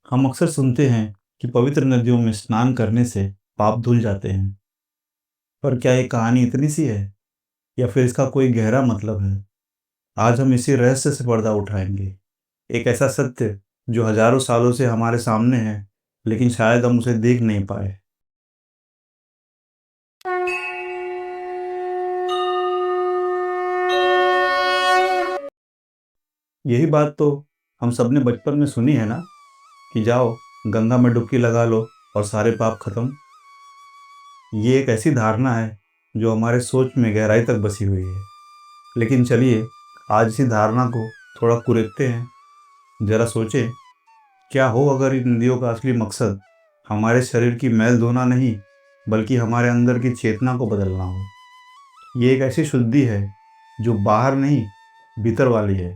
हम अक्सर सुनते हैं कि पवित्र नदियों में स्नान करने से पाप धुल जाते हैं। पर क्या ये कहानी इतनी सी है या फिर इसका कोई गहरा मतलब है? आज हम इसी रहस्य से पर्दा उठाएंगे। एक ऐसा सत्य जो हजारों सालों से हमारे सामने है, लेकिन शायद हम उसे देख नहीं पाए। यही बात तो हम सबने बचपन में सुनी है ना, कि जाओ गंगा में डुबकी लगा लो और सारे पाप खत्म। ये एक ऐसी धारणा है जो हमारे सोच में गहराई तक बसी हुई है। लेकिन चलिए आज इसी धारणा को थोड़ा कुरेदते हैं। जरा सोचें, क्या हो अगर इन नदियों का असली मकसद हमारे शरीर की मैल धोना नहीं, बल्कि हमारे अंदर की चेतना को बदलना हो। ये एक ऐसी शुद्धि है जो बाहर नहीं, भीतर वाली है,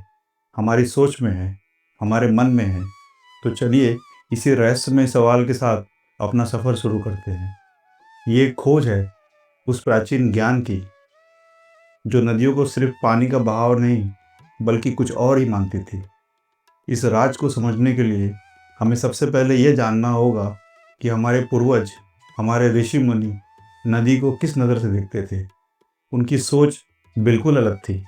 हमारी सोच में है, हमारे मन में है। तो चलिए इसी रहस्यमय सवाल के साथ अपना सफ़र शुरू करते हैं। ये एक खोज है उस प्राचीन ज्ञान की जो नदियों को सिर्फ पानी का बहाव नहीं, बल्कि कुछ और ही मानती थी। इस राज को समझने के लिए हमें सबसे पहले यह जानना होगा कि हमारे पूर्वज, हमारे ऋषि मुनि नदी को किस नज़र से देखते थे। उनकी सोच बिल्कुल अलग थी।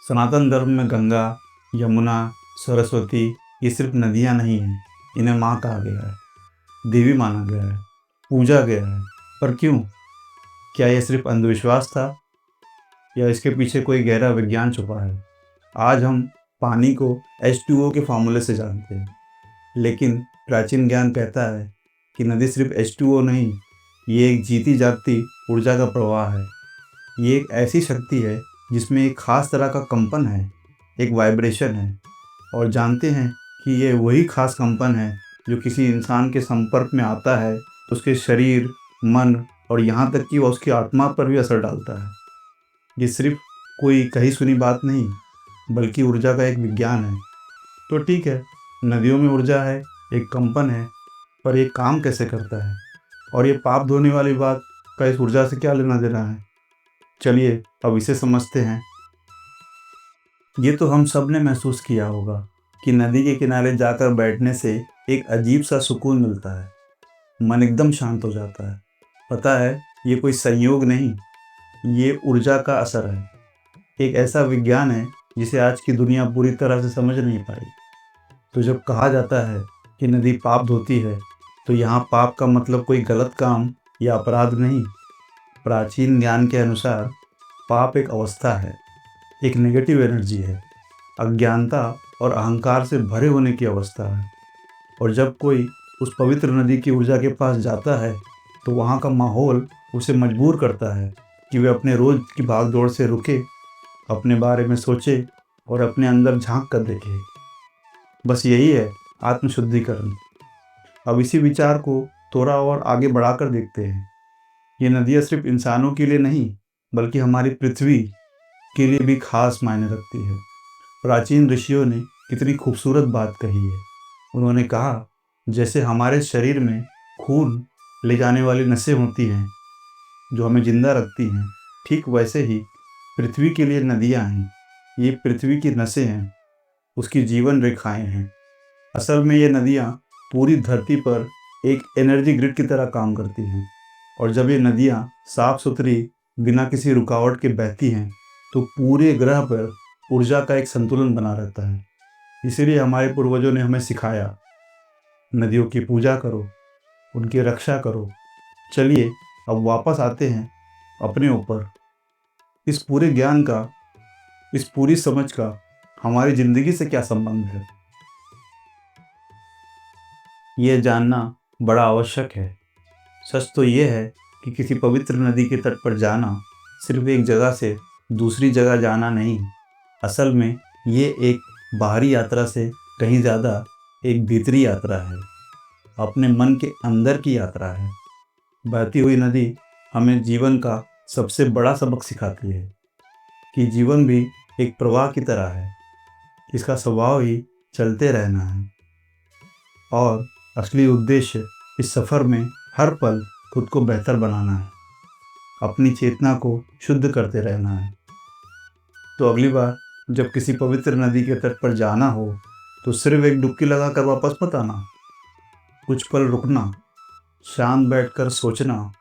सनातन धर्म में गंगा, यमुना, सरस्वती ये सिर्फ नदियाँ नहीं हैं, इन्हें माँ कहा गया है, देवी माना गया है, पूजा गया है। पर क्यों? क्या यह सिर्फ अंधविश्वास था या इसके पीछे कोई गहरा विज्ञान छुपा है? आज हम पानी को H2O के फार्मूले से जानते हैं, लेकिन प्राचीन ज्ञान कहता है कि नदी सिर्फ H2O नहीं, ये एक जीती जागती ऊर्जा का प्रवाह है। ये एक ऐसी शक्ति है जिसमें एक खास तरह का कंपन है, एक वाइब्रेशन है। और जानते हैं कि ये वही खास कंपन है जो किसी इंसान के संपर्क में आता है तो उसके शरीर, मन और यहाँ तक कि वह उसकी आत्मा पर भी असर डालता है। ये सिर्फ कोई कही सुनी बात नहीं, बल्कि ऊर्जा का एक विज्ञान है। तो ठीक है, नदियों में ऊर्जा है, एक कंपन है, पर ये काम कैसे करता है? और ये पाप धोने वाली बात का इस ऊर्जा से क्या लेना देना है? चलिए अब इसे समझते हैं। ये तो हम सब ने महसूस किया होगा कि नदी के किनारे जाकर बैठने से एक अजीब सा सुकून मिलता है। मन एकदम शांत हो जाता है। पता है, ये कोई संयोग नहीं, ये ऊर्जा का असर है। एक ऐसा विज्ञान है जिसे आज की दुनिया पूरी तरह से समझ नहीं पाई। तो जब कहा जाता है कि नदी पाप धोती है, तो यहाँ पाप का मतलब कोई गलत काम या अपराध नहीं। प्राचीन ज्ञान के अनुसार पाप एक अवस्था है, एक नेगेटिव एनर्जी है, अज्ञानता और अहंकार से भरे होने की अवस्था है। और जब कोई उस पवित्र नदी की ऊर्जा के पास जाता है, तो वहाँ का माहौल उसे मजबूर करता है कि वे अपने रोज़ की भाग दौड़ से रुके, अपने बारे में सोचे और अपने अंदर झांक कर देखे। बस यही है आत्मशुद्धिकरण। अब इसी विचार को थोड़ा और आगे बढ़ाकर देखते हैं। ये नदियाँ सिर्फ इंसानों के लिए नहीं, बल्कि हमारी पृथ्वी के लिए भी खास मायने रखती है। प्राचीन ऋषियों ने कितनी खूबसूरत बात कही है। उन्होंने कहा, जैसे हमारे शरीर में खून ले जाने वाली नसें होती हैं जो हमें जिंदा रखती हैं, ठीक वैसे ही पृथ्वी के लिए नदियाँ हैं। ये पृथ्वी की नसें हैं, उसकी जीवन रेखाएं हैं। असल में ये नदियाँ पूरी धरती पर एक एनर्जी ग्रिड की तरह काम करती हैं। और जब ये नदियाँ साफ सुथरी, बिना किसी रुकावट के बहती हैं, तो पूरे ग्रह पर ऊर्जा का एक संतुलन बना रहता है। इसीलिए हमारे पूर्वजों ने हमें सिखाया, नदियों की पूजा करो, उनकी रक्षा करो। चलिए अब वापस आते हैं अपने ऊपर। इस पूरे ज्ञान का, इस पूरी समझ का हमारी ज़िंदगी से क्या संबंध है, ये जानना बड़ा आवश्यक है। सच तो ये है कि किसी पवित्र नदी के तट पर जाना सिर्फ एक जगह से दूसरी जगह जाना नहीं। असल में ये एक बाहरी यात्रा से कहीं ज़्यादा एक भीतरी यात्रा है, अपने मन के अंदर की यात्रा है। बहती हुई नदी हमें जीवन का सबसे बड़ा सबक सिखाती है कि जीवन भी एक प्रवाह की तरह है। इसका स्वभाव ही चलते रहना है और असली उद्देश्य इस सफ़र में हर पल खुद को बेहतर बनाना है, अपनी चेतना को शुद्ध करते रहना है। तो अगली बार जब किसी पवित्र नदी के तट पर जाना हो, तो सिर्फ एक डुबकी लगाकर वापस मत आना। कुछ पल रुकना, शांत बैठकर सोचना,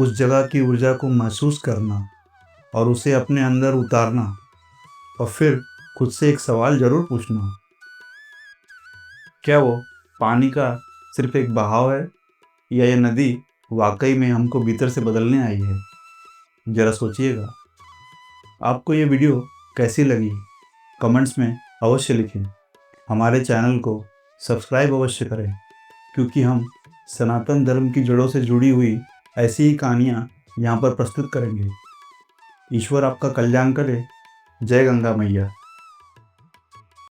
उस जगह की ऊर्जा को महसूस करना और उसे अपने अंदर उतारना, और फिर खुद से एक सवाल जरूर पूछना, क्या वो पानी का सिर्फ एक बहाव है, या ये नदी वाकई में हमको भीतर से बदलने आई है? जरा सोचिएगा। आपको ये वीडियो कैसी लगी, कमेंट्स में अवश्य लिखें। हमारे चैनल को सब्सक्राइब अवश्य करें, क्योंकि हम सनातन धर्म की जड़ों से जुड़ी हुई ऐसी ही कहानियाँ यहाँ पर प्रस्तुत करेंगे। ईश्वर आपका कल्याण करे। जय गंगा मैया।